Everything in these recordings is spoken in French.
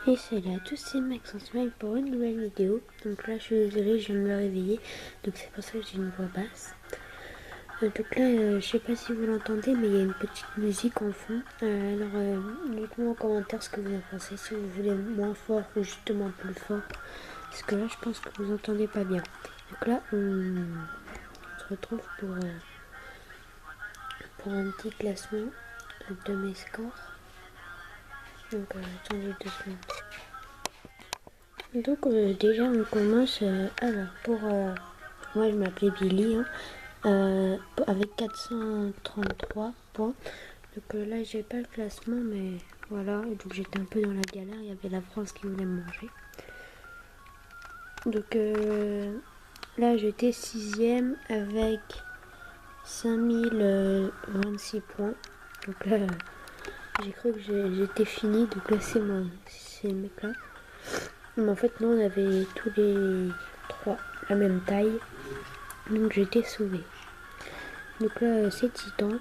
Et salut à tous, c'est Max en semaine pour une nouvelle vidéo. Donc là je suis désolée, je viens de me réveiller, donc c'est pour ça que j'ai une voix basse. Donc là je sais pas si vous l'entendez, mais il y a une petite musique en fond. Dites-moi en commentaire ce que vous en pensez, si vous voulez moins fort ou justement plus fort, parce que là je pense que vous entendez pas bien. Donc là on se retrouve pour un petit classement de mes scores. Donc attendez 2 secondes. Donc déjà on commence alors pour moi je m'appelais Billy avec 433 points. Donc là j'ai pas le classement, mais voilà, et donc j'étais un peu dans la galère, il y avait la France qui voulait me manger. Donc là j'étais 6ème avec 5026 points. Donc là j'ai cru que j'étais fini, donc là c'est moi, c'est le mec là. Mais en fait non, on avait tous les 3 la même taille, donc j'étais sauvée. Donc là c'est Titan,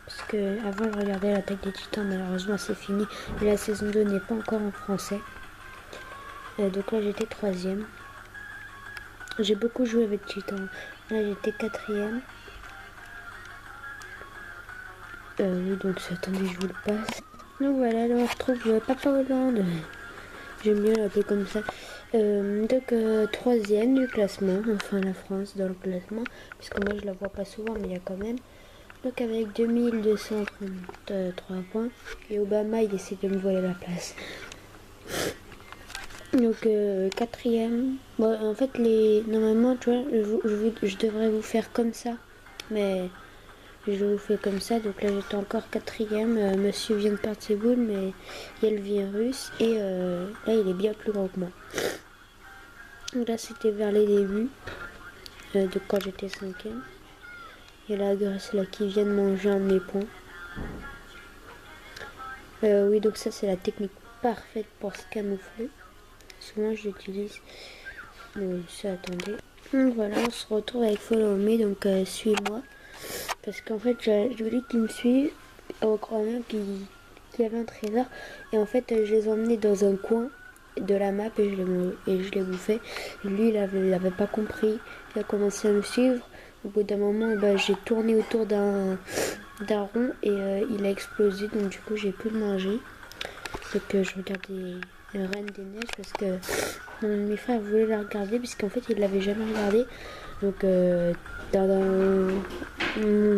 parce que avant je regardais l'attaque des Titans, malheureusement c'est fini, et la saison 2 n'est pas encore en français. Donc là j'étais 3ème. J'ai beaucoup joué avec Titan, là j'étais 4ème. Oui, donc attendez, je vous le passe. Donc voilà, là on retrouve Papa Hollande. J'aime bien l'appeler comme ça. Donc 3ème du classement, enfin la France dans le classement, puisque moi je la vois pas souvent, mais il y a quand même. Donc avec 2233 points, et Obama il essaie de me voler la place. Donc 4ème. Bon, en fait normalement tu vois, je devrais vous faire comme ça, mais je vous fais comme ça. Donc là j'étais encore 4ème. Monsieur vient de perdre ses boules, mais il y a le virus, et là il est bien plus grand que moi. Donc là c'était vers les débuts de quand j'étais 5ème. Il y a la Grèce là qui vient de manger un de mes points. Oui, donc ça c'est la technique parfaite pour se camoufler. Souvent je l'utilise. Ça, attendez. Donc voilà, on se retrouve avec Follow Me, donc suis-moi. Parce qu'en fait je voulais qu'ils me suivent en croyant qu'il y avait un trésor. Et en fait je les ai emmenés dans un coin de la map et je l'ai bouffé. Lui il avait pas compris. Il a commencé à me suivre. Au bout d'un moment j'ai tourné autour d'un rond et il a explosé, donc du coup j'ai pu le manger. Donc je regardais Reine des Neiges parce que mes frères voulaient la regarder, puisqu'en fait ils l'avaient jamais regardé. Donc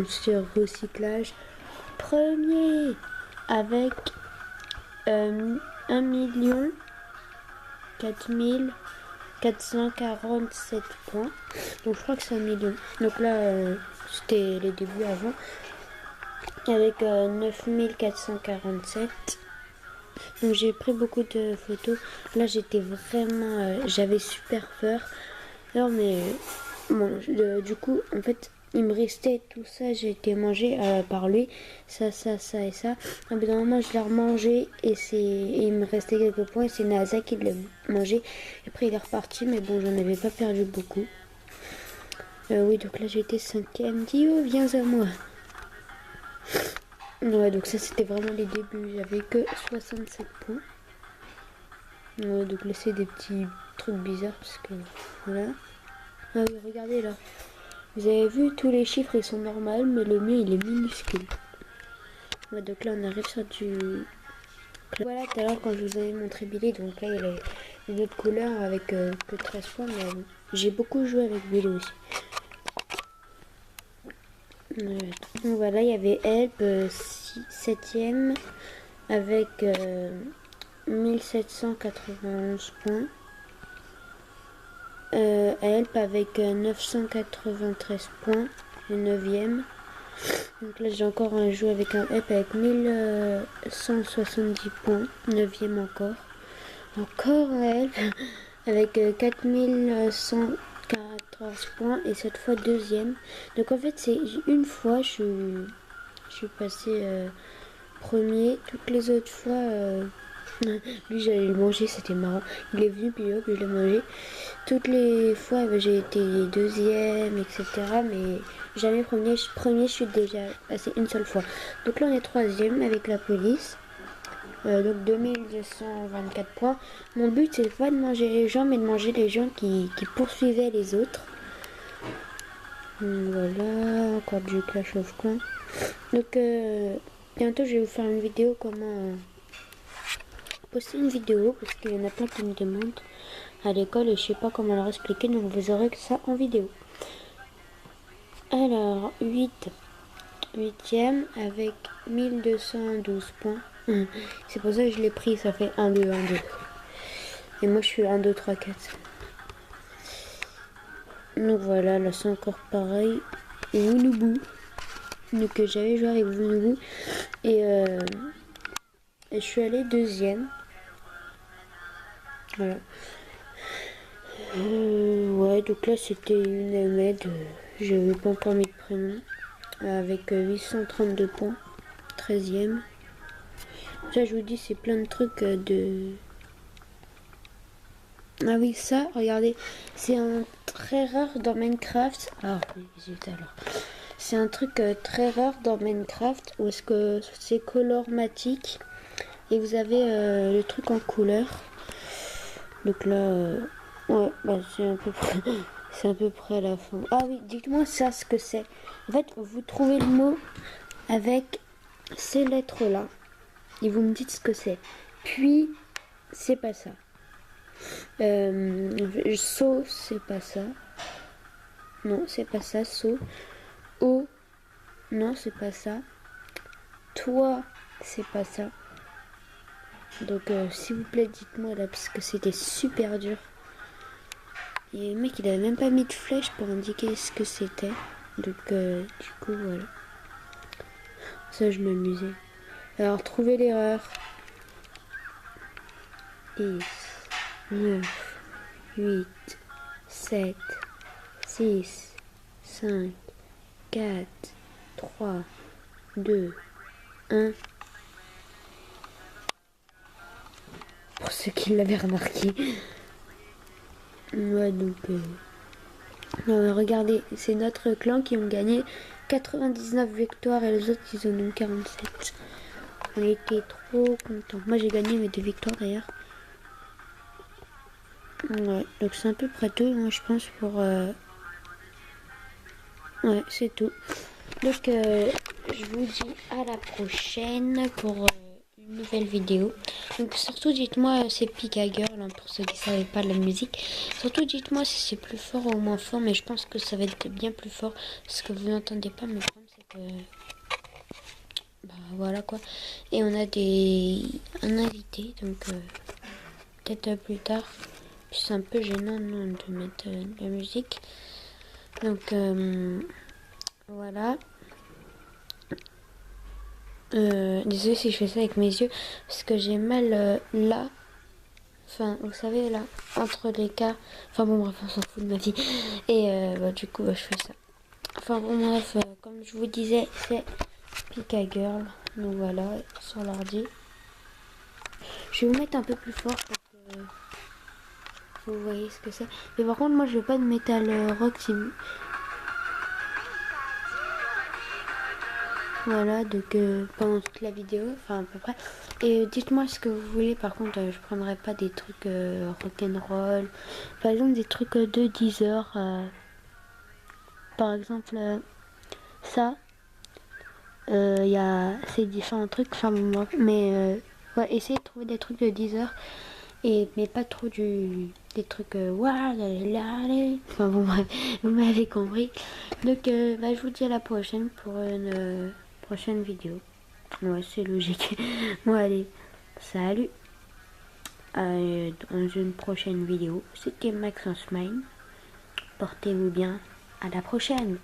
sur recyclage premier avec 1 447 points. Donc je crois que c'est 1 million. Donc là c'était les débuts avant, avec 9447. Donc j'ai pris beaucoup de photos. Là j'étais vraiment j'avais super peur. Alors mais bon, du coup en fait il me restait tout ça, j'ai été mangé par lui, ça et ça. Au bout d'un moment je l'ai remangé, et il me restait quelques points, et c'est NASA qui l'a mangé. Après il est reparti, mais bon, j'en avais pas perdu beaucoup. Oui, donc là j'étais 5ème. Dio, viens à moi. Ouais, donc ça c'était vraiment les débuts, j'avais que 67 points. Ouais, donc là c'est des petits trucs bizarres, parce que voilà. Ah oui, regardez là. Vous avez vu, tous les chiffres ils sont normaux, mais le mien il est minuscule. Ouais, donc là on arrive sur du... Voilà, tout à l'heure quand je vous avais montré Billy, donc là il a une autre couleur avec que 13 points, mais j'ai beaucoup joué avec Billy aussi. Ouais. Donc voilà, il y avait Help 7ème avec 1791 points. Help avec 993 points, le 9ème. Donc là j'ai encore un jeu avec un Help avec 1170 points, 9ème encore. Encore un Help avec 4114 points, et cette fois 2ème. Donc en fait c'est une fois je suis passé premier. Toutes les autres fois lui j'allais le manger, c'était marrant. Il est venu, puis hop je l'ai mangé. Toutes les fois j'ai été 2ème, etc. Mais jamais premier. Je suis déjà passé une seule fois. Donc là on est 3ème avec la police. Donc 2224 points. Mon but c'est pas de manger les gens, mais de manger les gens qui poursuivaient les autres. Voilà, encore du Clash of Clans. Donc bientôt je vais vous faire une vidéo comment poster une vidéo parce qu'il y en a plein qui me demandent à l'école et je sais pas comment leur expliquer, donc vous aurez que ça en vidéo. Alors 8e avec 1212 points. C'est pour ça que je l'ai pris, ça fait 1, 2, 1, 2. Et moi je suis 1, 2, 3, 4. Donc voilà, là c'est encore pareil. Wunubu. Donc j'avais joué avec Wunubu. Et je suis allée 2e. Voilà. Ouais, donc là c'était une Ahmed. J'avais pas encore mis de prénom. Avec 832 points. 13e. Ça je vous dis c'est plein de trucs de... Ah oui, ça, regardez, c'est un très rare dans Minecraft. Ah, zut alors. C'est un truc très rare dans Minecraft où est-ce que c'est colormatique et vous avez le truc en couleur. Donc là, ouais, bah, c'est à peu près, c'est à peu près la fin. Ah oui, dites-moi ça ce que c'est. En fait, vous trouvez le mot avec ces lettres-là et vous me dites ce que c'est. Puis, c'est pas ça. Saut, c'est pas ça. Non, c'est pas ça, saut. O, non, c'est pas ça. Toi, c'est pas ça. Donc, s'il vous plaît, dites-moi là, parce que c'était super dur. Et le mec, il avait même pas mis de flèche pour indiquer ce que c'était. Donc, du coup, voilà. Ça, je m'amusais. Alors, trouvez l'erreur. 10, 9, 8, 7, 6, 5, 4, 3, 2, 1. Pour ceux qui l'avaient remarqué. Ouais, donc... regardez, c'est notre clan qui ont gagné 99 victoires et les autres, ils en ont 47. On était trop contents. Moi, j'ai gagné mes 2 victoires, d'ailleurs. Ouais, donc c'est à peu près tout, moi, je pense, pour... Ouais, c'est tout. Donc, je vous dis à la prochaine pour une nouvelle vidéo. Donc, surtout, dites-moi, c'est Pika Girl, hein, pour ceux qui ne savaient pas la musique. Surtout, dites-moi si c'est plus fort ou moins fort, mais je pense que ça va être bien plus fort. Ce que vous n'entendez pas, mais le problème, c'est que... Bah, voilà, quoi. Et on a un invité, donc, peut-être plus tard. C'est un peu gênant, non, de mettre de la musique. Donc, voilà. Désolée si je fais ça avec mes yeux, parce que j'ai mal là. Enfin, vous savez, là, entre les cas. Enfin bon, bref, on s'en fout de ma vie. Et bah, du coup, je fais ça. Enfin bon, bref, comme je vous disais, c'est Pika Girl. Donc voilà, sur l'ordi. Je vais vous mettre un peu plus fort pour que vous voyez ce que c'est. Mais par contre, moi, je veux pas de Metal Rock. Voilà, donc pendant toute la vidéo, enfin à peu près. Et dites-moi ce que vous voulez, par contre, je prendrai pas des trucs rock'n'roll. Par exemple, des trucs de 10 heures. Par exemple, ça. Il y a ces différents trucs, enfin bon, mais ouais, essayez de trouver des trucs de 10 heures. Mais pas trop des trucs enfin bon bref, vous m'avez compris. Donc bah, je vous dis à la prochaine pour une prochaine vidéo. Ouais, c'est logique. Bon allez, salut. Dans une prochaine vidéo, c'était Maxence Mine. Portez-vous bien, à la prochaine.